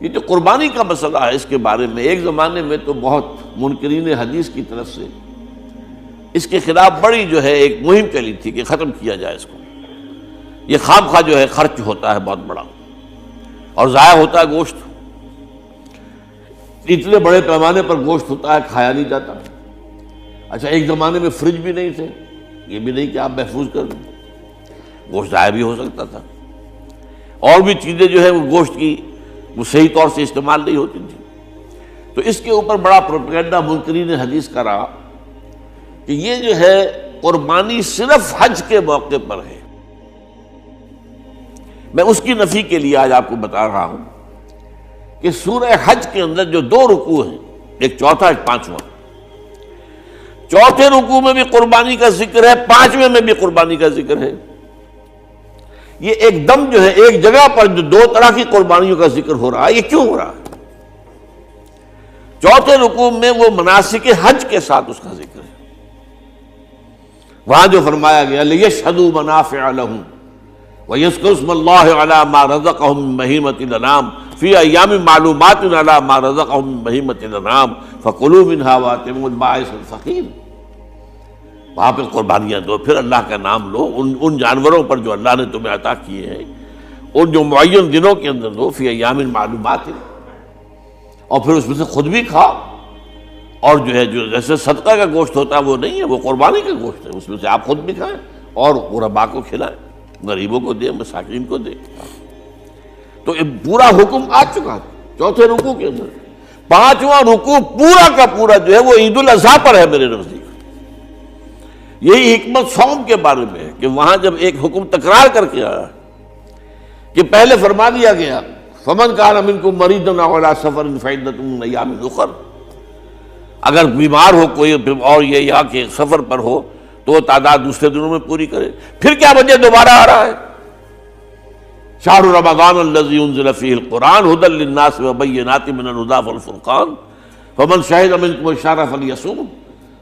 یہ جو قربانی کا مسئلہ ہے اس کے بارے میں ایک زمانے میں تو بہت منکرین حدیث کی طرف سے اس کے خلاف بڑی جو ہے ایک مہم چلی تھی کہ ختم کیا جائے اس کو. یہ خام خواہ جو ہے خرچ ہوتا ہے بہت بڑا اور ضائع ہوتا ہے گوشت. اتنے بڑے پیمانے پر گوشت ہوتا ہے کھایا نہیں جاتا. اچھا ایک زمانے میں فریج بھی نہیں تھے, یہ بھی نہیں کہ آپ محفوظ کر دیں, گوشت ضائع بھی ہو سکتا تھا. اور بھی چیزیں جو ہے وہ گوشت کی وہ صحیح طور سے استعمال نہیں ہوتی تھی. تو اس کے اوپر بڑا پروپیگنڈا منکرین حدیث کا رہا کہ یہ جو ہے قربانی صرف حج کے موقع پر ہے. میں اس کی نفی کے لیے آج آپ کو بتا رہا ہوں کہ سورہ حج کے اندر جو 2 رکوع ہیں, ایک چوتھا ایک پانچواں, چوتھے رکوع میں بھی قربانی کا ذکر ہے, پانچویں میں بھی قربانی کا ذکر ہے. یہ ایک دم جو ہے ایک جگہ پر جو 2 طرح کی قربانیوں کا ذکر ہو رہا ہے, یہ کیوں ہو رہا ہے؟ چوتھے رکوع میں وہ مناسک حج کے ساتھ اس کا ذکر ہے. وہاں جو فرمایا گیا لِيَشْهَدُوا مَنَافِعَ لَهُمْ وَيَذْكُرُوا اسْمَ اللَّهِ عَلَىٰ مَا رَزَقَهُم مِّن بَهِيمَةِ الْأَنْعَامِ فِي أَيَّامٍ مَّعْلُومَاتٍ عَلَىٰ مَا رَزَقَهُم مِّن بَهِيمَةِ الْأَنْعَامِ فَكُلُوا مِنْهَا وَأَطْعِمُوا الْبَائِسَ الْفَقِيرَ. وہاں پہ قربانیاں دو, پھر اللہ کا نام لو, ان جانوروں پر جو اللہ نے تمہیں عطا کیے ہیں ان جو معین دنوں کے اندر دو, فی ایام معلومات, اور پھر اس میں سے خود بھی کھاؤ. اور جو ہے جو جیسے صدقہ کا گوشت ہوتا ہے وہ نہیں ہے, وہ قربانی کا گوشت ہے, اس میں سے آپ خود بھی کھائیں اور غرباء کو کھلائیں, غریبوں کو دیں, مساکین کو دیں. تو یہ پورا حکم آ چکا ہے چوتھے رکوع کے اندر. پانچواں رکوع پورا کا پورا جو ہے وہ عید الاضحیٰ پر ہے میرے نزدیک. یہی حکمت صوم کے بارے میں ہے کہ وہاں جب ایک حکم تکرار کر کے آیا کہ پہلے فرما دیا گیا فمن کان منکم مریضا او علی سفر فعدۃ من ایام اخر, اگر بیمار ہو کوئی اور یہ یا کہ سفر پر ہو تو وہ تعداد دوسرے دنوں میں پوری کرے. پھر کیا وجہ دوبارہ آ رہا ہے؟ شہر رمضان الذی انزل فیہ القرآن ھدی للناس وبینات من الھدی والفرقان فمن شہد منکم الشہر فلیصم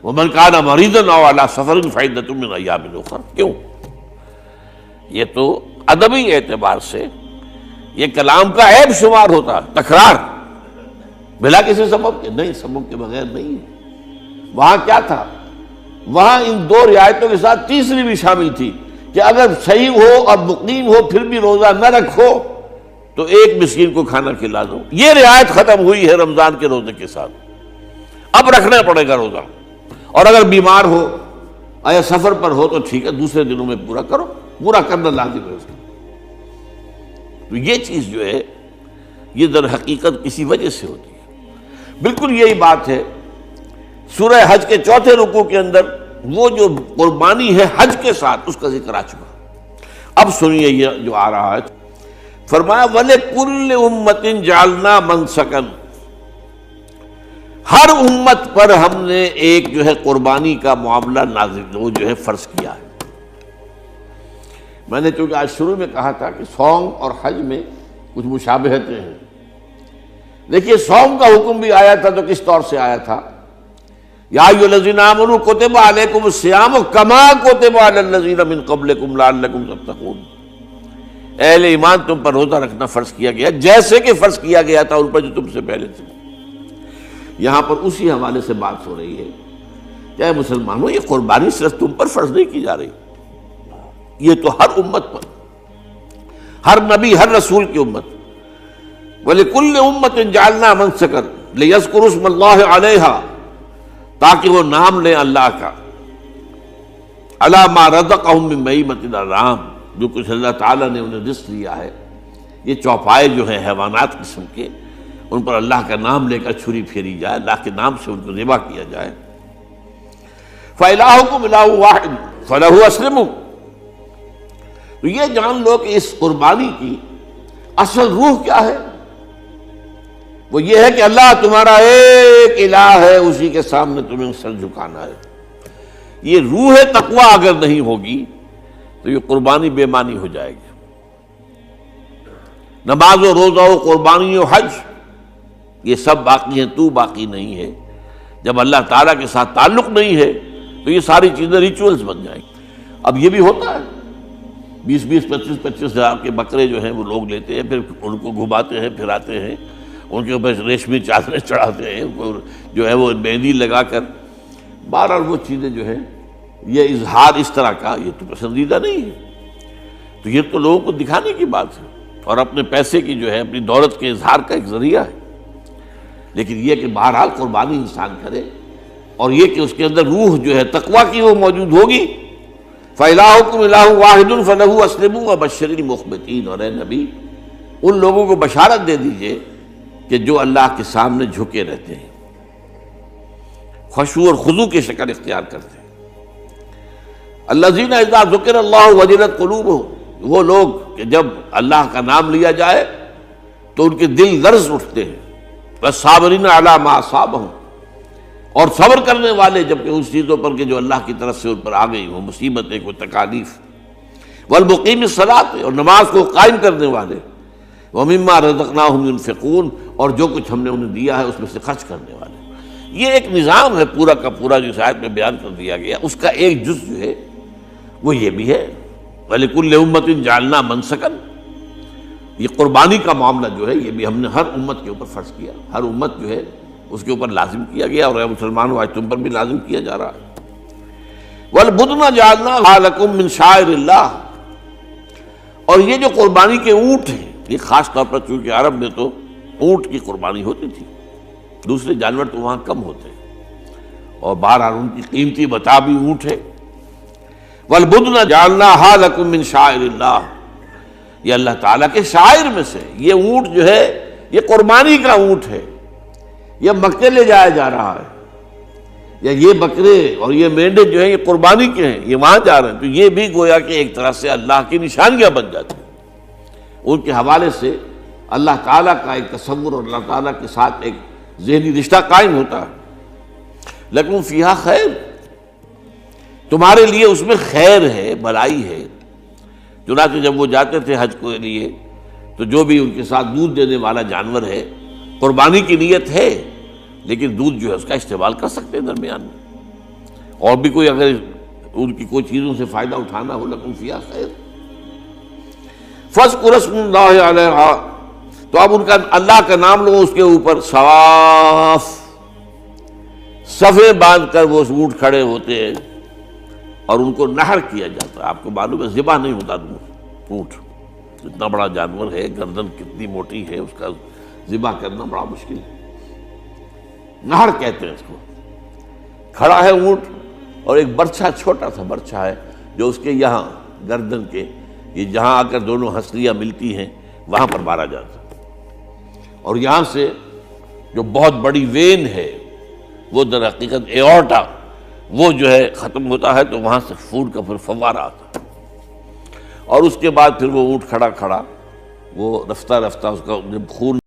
ومن کان مریضا او علی سفر فعدۃ من ایام اخر. کیوں؟ یہ تو ادبی اعتبار سے یہ کلام کا عیب شمار ہوتا ہے, تکرار بلا کسی سبب کے, نہیں سبب کے بغیر نہیں ہے. وہاں کیا تھا؟ وہاں ان 2 رعایتوں کے ساتھ تیسری بھی شامل تھی کہ اگر صحیح ہو اور مقیم ہو پھر بھی روزہ نہ رکھو تو ایک مسکین کو کھانا کھلا دو. یہ رعایت ختم ہوئی ہے رمضان کے روزے کے ساتھ. اب رکھنا پڑے گا روزہ, اور اگر بیمار ہو یا سفر پر ہو تو ٹھیک ہے دوسرے دنوں میں پورا کرو, پورا کرنا لازم ہے اس کا. تو یہ چیز جو ہے یہ در حقیقت کسی وجہ سے ہوتی ہے. بالکل یہی بات ہے سورہ حج کے چوتھے رکوع کے اندر وہ جو قربانی ہے حج کے ساتھ اس کا ذکر آ چکا. اب سنیے یہ جو آ رہا ہے, فرمایا وَلِكُلِّ أُمَّةٍ جَعَلْنَا مَنْسَكًا, ہر امت پر ہم نے ایک جو ہے قربانی کا معاملہ نازل وہ جو ہے فرض کیا ہے. میں نے چونکہ آج شروع میں کہا تھا کہ صوم اور حج میں کچھ مشابہتیں ہیں. دیکھیے صوم کا حکم بھی آیا تھا تو کس طور سے آیا تھا؟ یا ایھا الذین آمنوا کتب علیکم الصیام کما کتب علی الذین من قبلکم لعلکم تتقون. اہل ایمان تم پر روزہ رکھنا فرض کیا گیا جیسے کہ فرض کیا گیا تھا ان پر جو تم سے پہلے تھے. یہاں پر اسی حوالے سے بات ہو رہی ہے کہ اے مسلمانوں یہ قربانی صرف تم پر فرض نہیں کی جا رہی, یہ تو ہر امت پر, ہر نبی ہر رسول کی امت. وَلِكُلِّ أُمَّةٍ جَعَلْنَا مَنْسَكًا لِيَذْكُرُوا اسْمَ اللَّهِ عَلَيْهَا, تاکہ وہ نام لیں اللہ کا, عَلَىٰ مَا رَزَقَهُم مِّن بَهِیمَةِ الْأَنْعَامِ, جو کچھ اللہ تعالیٰ نے انہیں رزق دیا ہے. یہ چوپائے جو ہیں حیوانات قسم کے, ان پر اللہ کا نام لے کر چھری پھیری جائے, اللہ کے نام سے ان کو ذبح کیا جائے. فَإِلَٰهُكُمْ إِلَٰهٌ وَاحِدٌ فَلَهُ أَسْلِمُوا. تو یہ جان لو کہ اس قربانی کی اصل روح کیا ہے؟ وہ یہ ہے کہ اللہ تمہارا ایک الہ ہے, اسی کے سامنے تمہیں سر جھکانا ہے. یہ روح تقویٰ اگر نہیں ہوگی تو یہ قربانی بے معنی ہو جائے گی. نماز و روزہ و قربانی و حج یہ سب باقی ہیں, تو باقی نہیں ہے. جب اللہ تعالیٰ کے ساتھ تعلق نہیں ہے تو یہ ساری چیزیں ریچولز بن جائیں گی. اب یہ بھی ہوتا ہے 20-25 ہزار کے بکرے جو ہیں وہ لوگ لیتے ہیں, پھر ان کو گھماتے ہیں پھراتے ہیں, ان کے اوپر ریشمی چادریں چڑھاتے ہیں، جو ہے وہ مہندی لگا کر. بہرحال وہ چیزیں جو ہیں یہ اظہار اس طرح کا یہ تو پسندیدہ نہیں ہے. تو یہ تو لوگوں کو دکھانے کی بات ہے اور اپنے پیسے کی جو ہے اپنی دولت کے اظہار کا ایک ذریعہ ہے. لیکن یہ کہ بہرحال قربانی انسان کرے اور یہ کہ اس کے اندر روح جو ہے تقویٰ کی وہ موجود ہوگی. فَإِلَٰهُكُمْ إِلَٰهٌ وَاحِدٌ فَلَهُ أَسْلِمُوا وَبَشِّرِ الْمُخْبِتِينَ. اور اے نبی ان لوگوں کو بشارت دے دیجئے کہ جو اللہ کے سامنے جھکے رہتے ہیں، خشوع اور خضوع کی شکل اختیار کرتے ہیں. الَّذِينَ إِذَا ذُكِرَ اللَّهُ وَجِلَتْ قُلُوبُهُمْ، وہ لوگ کہ جب اللہ کا نام لیا جائے تو ان کے دل لرز اٹھتے ہیں. وَالصَّابِرِينَ عَلَىٰ مَا أَصَابَهُمْ، اور صبر کرنے والے جبکہ اس چیزوں پر کہ جو اللہ کی طرف سے ان پر آ گئی، وہ مصیبتیں، کوئی تکالیف. والمقیم الصلاۃ، اور نماز کو قائم کرنے والے. ومما رزقناہم ينفقون، اور جو کچھ ہم نے انہیں دیا ہے اس میں سے خرچ کرنے والے. یہ ایک نظام ہے پورا کا پورا جو اس آیت میں بیان کر دیا گیا. اس کا ایک جز جو ہے وہ یہ بھی ہے وَلِكُلِّ أُمَّةٍ جَعَلْنَا مَنسَكًا. یہ قربانی کا معاملہ جو ہے یہ بھی ہم نے ہر امت کے اوپر فرض کیا. ہر امت جو ہے اس کے اوپر لازم کیا گیا، اور اے مسلمانوں آج تم پر بھی لازم کیا جا رہا ہے. وَالْبُدْنَ جَعَلْنَاهَا لَكُم مِّن شَعَائِرِ اللَّهِ، اور یہ جو قربانی کے اونٹ ہیں، یہ خاص طور پر چونکہ عرب میں تو اونٹ کی قربانی ہوتی تھی، دوسرے جانور تو وہاں کم ہوتے ہیں، اور بہرحال ان کی قیمتی متاع بھی اونٹ ہے. وَالْبُدْنَ جَعَلْنَاهَا لَكُم مِّن شَعَائِرِ اللَّهِ، یہ اللہ تعالیٰ کے شاعر میں سے. یہ اونٹ جو ہے یہ قربانی کا اونٹ ہے، یہ مکے لے جایا جا رہا ہے، یا یہ بکرے اور یہ مینڈے جو ہیں یہ قربانی کے ہیں، یہ وہاں جا رہے ہیں. تو یہ بھی گویا کہ ایک طرح سے اللہ کی نشانیاں بن جاتی ہیں. ان کے حوالے سے اللہ تعالیٰ کا ایک تصور اور اللہ تعالیٰ کے ساتھ ایک ذہنی رشتہ قائم ہوتا ہے. لیکن فیہا خیر، تمہارے لیے اس میں خیر ہے، بھلائی ہے. چنانچہ جب وہ جاتے تھے حج کے لیے تو جو بھی ان کے ساتھ دودھ دینے والا جانور ہے، قربانی کی نیت ہے لیکن دودھ جو ہے اس کا استعمال کر سکتے ہیں درمیان میں، اور بھی کوئی اگر ان کی کوئی چیزوں سے فائدہ اٹھانا ہو. لکم فیہا خیر. فاذکروا اسم اللہ علیہا، تو اب ان کا اللہ کا نام لو اس کے اوپر. صواف، صفیں باندھ کر وہ اونٹ کھڑے ہوتے ہیں اور ان کو نحر کیا جاتا ہے. آپ کو معلوم ہے ذبح نہیں ہوتا اونٹ، اتنا بڑا جانور ہے، گردن کتنی موٹی ہے، اس کا ذبح کرنا بڑا مشکل ہے. نہر کہتے ہیں اس کو. کھڑا ہے اونٹ اور ایک برچھا، چھوٹا سا برچھا ہے جو اس کے یہاں گردن کے یہ جہاں آ کر دونوں ہنسلیاں ملتی ہیں وہاں پر مارا جاتا ہے. اور یہاں سے جو بہت بڑی وین ہے وہ در حقیقت ایورٹا، وہ جو ہے ختم ہوتا ہے، تو وہاں سے خون کا پھر فوارہ آتا ہے. اور اس کے بعد پھر وہ اونٹ کھڑا وہ رفتہ رفتہ اس کا جب خون